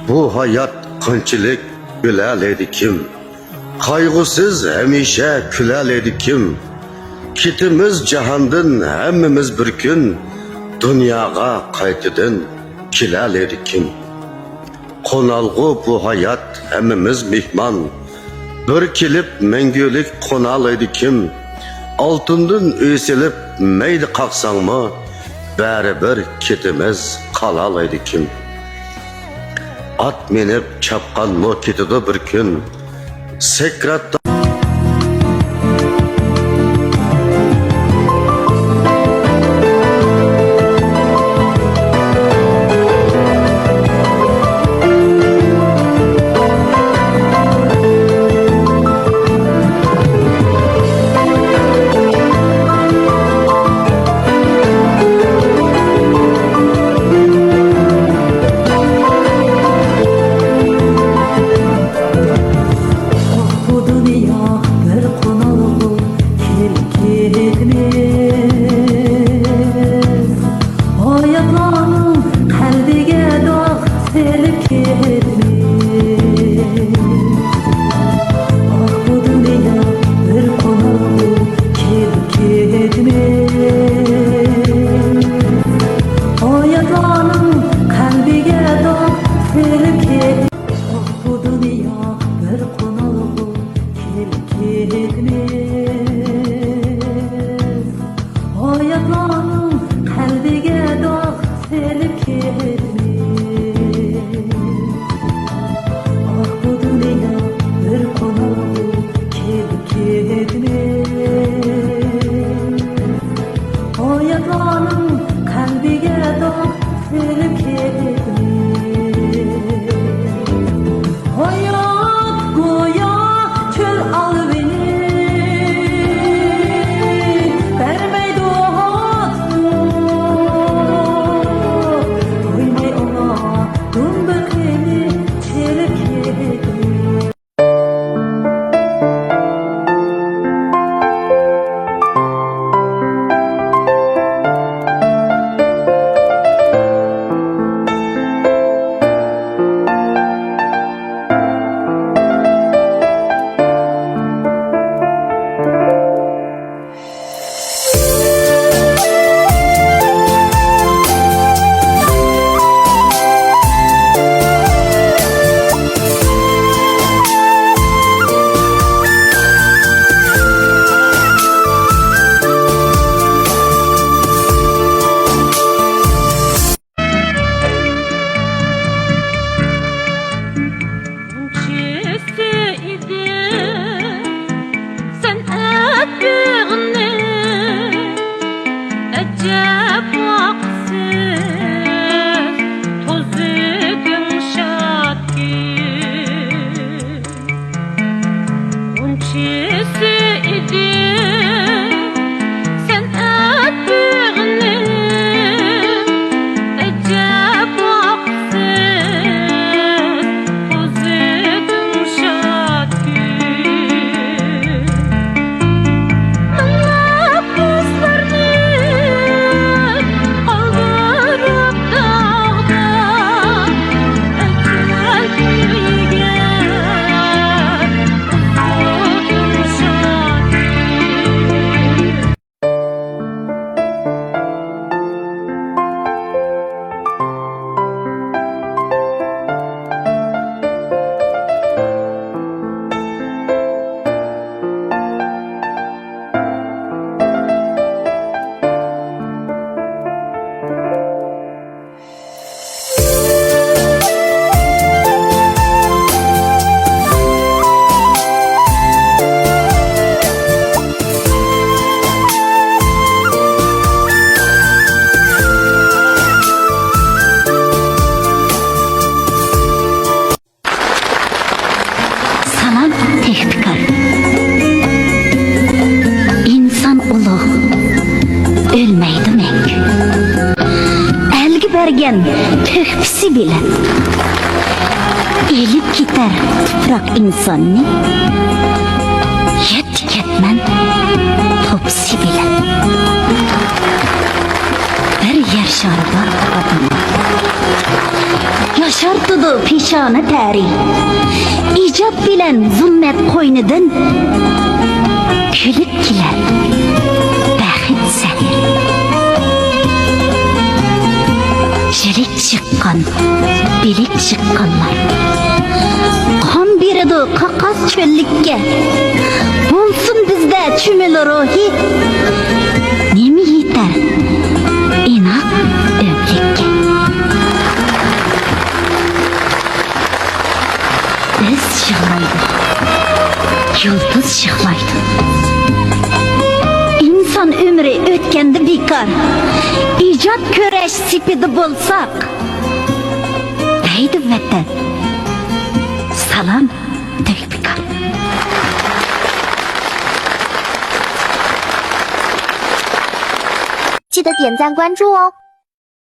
Bu hayat qanchalik gülerleydi kim? Kaygısız hemişe külerleydi kim? Kitimiz cahandın hemmimiz bir gün dünyaya qaytıdın kilerleydi kim? Konalgı bu hayat hemmimiz mihman. Bir kilip mengülük konalaydı kim? Altından üyselip meydi kalksan mı? Bari kitimiz kalalaydı kim? At minip çapkan mı kitidi bir gün? Sekrattan bergen töhpisi bilen elip gider tuprak insanni yet ketmen topsi bilen bir yer şarba adamı Yaşartıdı pişanı tari. İcab bilen zulmet koynidan külüp kiler baxit sahir. Jirik çıqqan, bilik çıqqanlar qon beridi qaqas cho'llikka. Bo'lsin bizda chumil ruhi, nima yetar inoq o'mlikka. Biz yig'laydi, yulduz yig'laydi. İnson ömrü o'tganda bekor, ijod ko'rash sepida bo'lsak, deydi vatan. Salom Dilbekor. 记得点赞关注哦。